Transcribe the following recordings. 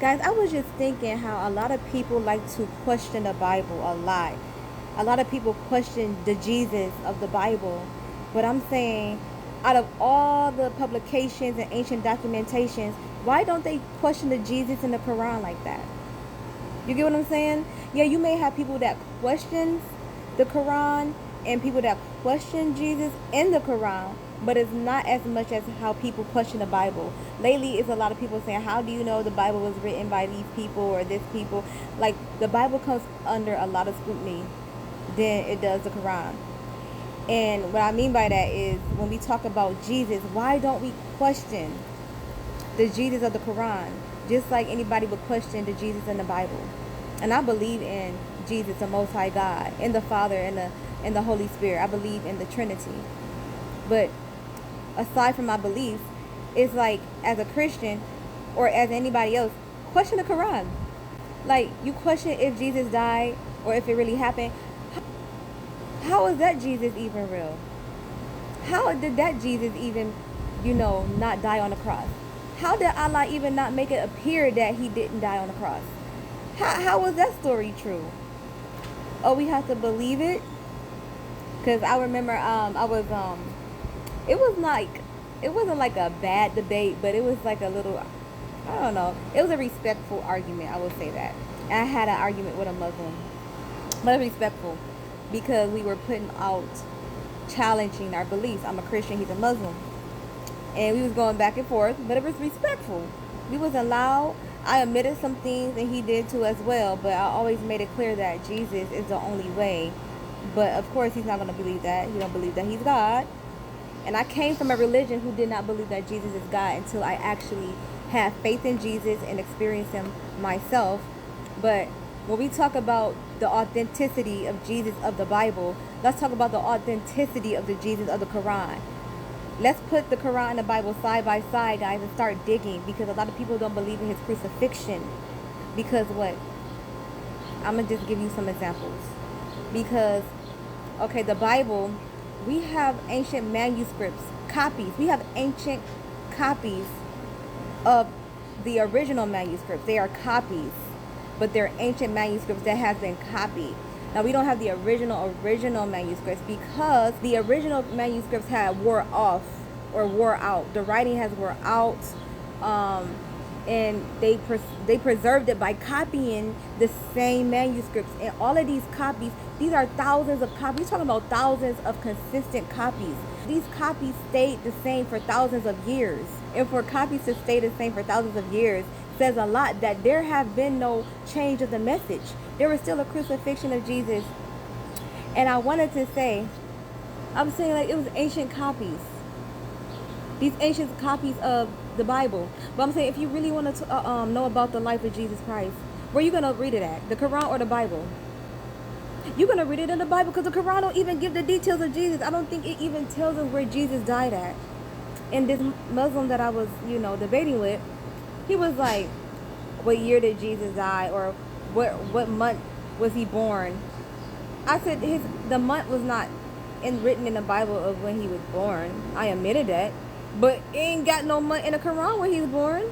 Guys, I was just thinking how a lot of people like to question the Bible a lot. A lot of people question the Jesus of the Bible. But I'm saying, out of all the publications and ancient documentations, why don't they question the Jesus in the Quran like that? You get what I'm saying? Yeah, you may have people that question the Quran and people that question Jesus in the Quran, but it's not as much as how people question the Bible. Lately, it's a lot of people saying, "How do you know the Bible was written by these people or this people?" Like the Bible comes under a lot of scrutiny than it does the Quran. And what I mean by that is when we talk about Jesus, why don't we question the Jesus of the Quran, just like anybody would question the Jesus in the Bible? And I believe in Jesus, the Most High God, in the Father and the Holy Spirit. I believe in the Trinity. But aside from my beliefs, it's like as a Christian or as anybody else, question the Quran. Like you question if Jesus died or if it really happened. How is that Jesus even real? How did that Jesus even, not die on the cross? How did Allah even not make it appear that he didn't die on the cross? How was that story true? Oh, we have to believe it? Because I remember it was like, it wasn't like a bad debate, but it was like a little, I don't know. It was a respectful argument, I would say that. And I had an argument with a Muslim. But respectful. Because we were putting out, challenging our beliefs. I'm a Christian, he's a Muslim. And we was going back and forth, but it was respectful. We wasn't loud. I admitted some things and he did too as well, but I always made it clear that Jesus is the only way. But of course he's not going to believe that. He don't believe that he's God. And I came from a religion who did not believe that Jesus is God until I actually had faith in Jesus and experienced him myself. But when we talk about the authenticity of Jesus of the Bible, let's talk about the authenticity of the Jesus of the Quran. Let's put the Quran and the Bible side by side, guys, and start digging, because a lot of people don't believe in his crucifixion. Because what? I'm going to just give you some examples. Because, okay, the Bible, we have ancient manuscripts, copies. We have ancient copies of the original manuscripts. They are copies, but they're ancient manuscripts that have been copied. Now, we don't have the original manuscripts because the original manuscripts had wore off or wore out. The writing has wore out, and they preserved it by copying the same manuscripts. And all of these copies, these are thousands of copies. We're talking about thousands of consistent copies. These copies stayed the same for thousands of years. And for copies to stay the same for thousands of years says a lot, that there have been no change of the message. There was still a crucifixion of Jesus. And I wanted to say, I'm saying like it was ancient copies. These ancient copies of the Bible. But I'm saying if you really want to know about the life of Jesus Christ, where are you going to read it at? The Quran or the Bible? You're going to read it in the Bible, because the Quran don't even give the details of Jesus. I don't think it even tells us where Jesus died at. And this Muslim that I was, debating with, he was like, what year did Jesus die, or what month was he born? I said the month was not written in the Bible of when he was born. I admitted that, but it ain't got no month in the Quran when he was born.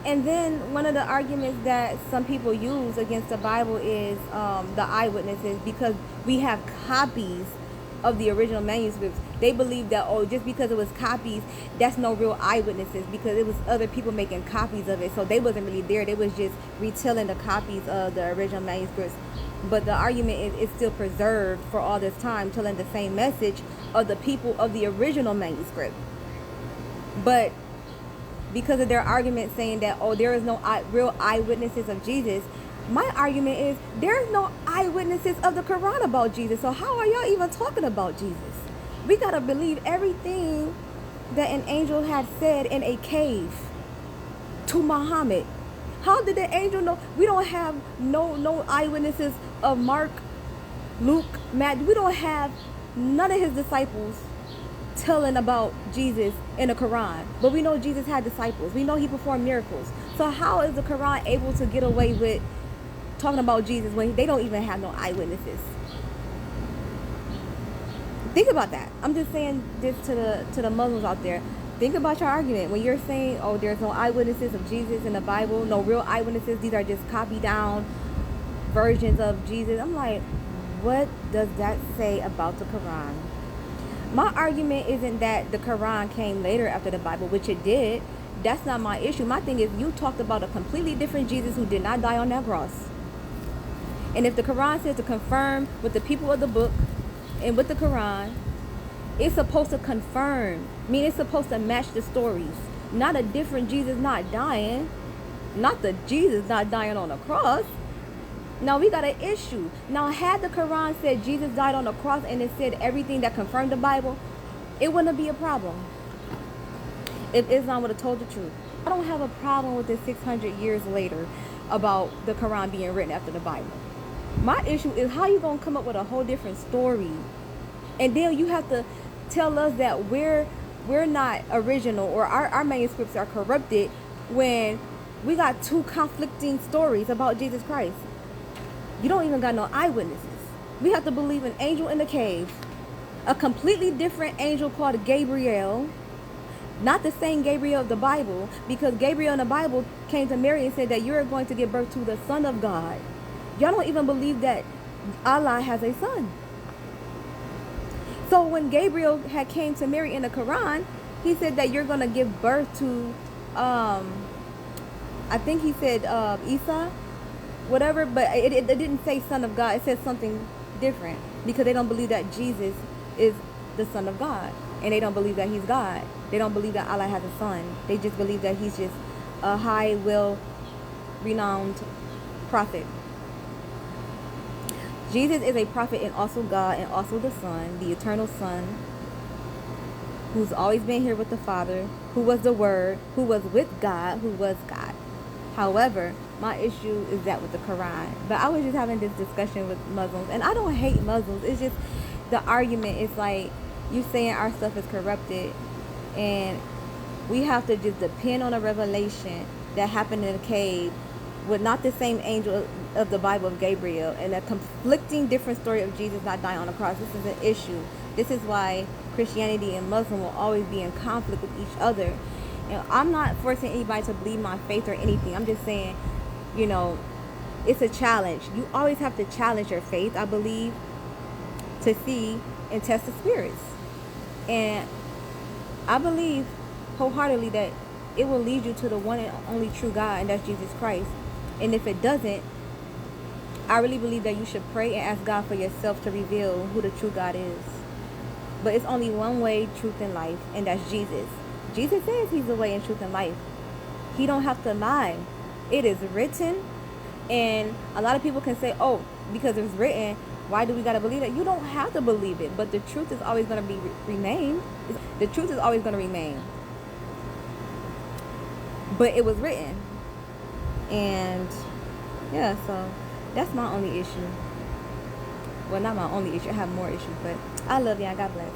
And then one of the arguments that some people use against the Bible is the eyewitnesses, because we have copies of the original manuscripts. They believe that, just because it was copies, that's no real eyewitnesses, because it was other people making copies of it, so they wasn't really there. They was just retelling the copies of the original manuscripts. But the argument is it's still preserved for all this time, telling the same message of the people of the original manuscript. But because of their argument saying that, there is no real eyewitnesses of Jesus, my argument is there's no eyewitnesses of the Quran about Jesus. So how are y'all even talking about Jesus? We got to believe everything that an angel had said in a cave to Muhammad. How did the angel know? We don't have no eyewitnesses of Mark, Luke, Matthew. We don't have none of his disciples telling about Jesus in the Quran. But we know Jesus had disciples. We know he performed miracles. So how is the Quran able to get away with talking about Jesus when they don't even have no eyewitnesses? Think about that. I'm just saying this to the Muslims out there. Think about your argument when you're saying, oh, there's no eyewitnesses of Jesus in the Bible, no real eyewitnesses, these are just copy down versions of Jesus. I'm like, what does that say about the Quran? My argument isn't that the Quran came later after the Bible, which it did. That's not my issue. My thing is, you talked about a completely different Jesus who did not die on that cross. And if the Quran says to confirm with the people of the book and with the Quran, it's supposed to confirm. I mean, it's supposed to match the stories. Not a different Jesus not dying. Not the Jesus not dying on the cross. Now we got an issue. Now, had the Quran said Jesus died on the cross and it said everything that confirmed the Bible, it wouldn't be a problem. If Islam would have told the truth. I don't have a problem with it 600 years later about the Quran being written after the Bible. My issue is how you going to come up with a whole different story. And then you have to tell us that we're not original, or our manuscripts are corrupted, when we got two conflicting stories about Jesus Christ. You don't even got no eyewitnesses. We have to believe an angel in the cave, a completely different angel called Gabriel, not the same Gabriel of the Bible, because Gabriel in the Bible came to Mary and said that you're going to give birth to the Son of God. Y'all don't even believe that Allah has a son. So when Gabriel had came to Mary in the Quran, he said that you're going to give birth to, I think he said Isa, whatever, but it didn't say Son of God. It said something different, because they don't believe that Jesus is the Son of God, and they don't believe that he's God. They don't believe that Allah has a son. They just believe that he's just a high, well-renowned prophet. Jesus is a prophet and also God and also the Son, the eternal Son, who's always been here with the Father, who was the Word, who was with God, who was God. However, my issue is that with the Quran. But I was just having this discussion with Muslims, and I don't hate Muslims. It's just the argument is like, you saying our stuff is corrupted, and we have to just depend on a revelation that happened in a cave with not the same angel of the Bible of Gabriel, and a conflicting different story of Jesus not dying on the cross. This is an issue. This is why Christianity and Muslim will always be in conflict with each other. I'm not forcing anybody to believe my faith or anything. I'm just saying, it's a challenge. You always have to challenge your faith, I believe, to see and test the spirits. And I believe wholeheartedly that it will lead you to the one and only true God, and that's Jesus Christ. And if it doesn't, I really believe that you should pray and ask God for yourself to reveal who the true God is. But it's only one way, truth, and life, and that's Jesus. Jesus says he's the way and truth and life. He don't have to lie. It is written. And a lot of people can say, oh, because it's written, why do we got to believe it? You don't have to believe it. But the truth is always going to remain. The truth is always going to remain. But it was written. And yeah, so that's my only issue. Well, not my only issue. I have more issues. But I love y'all. God bless.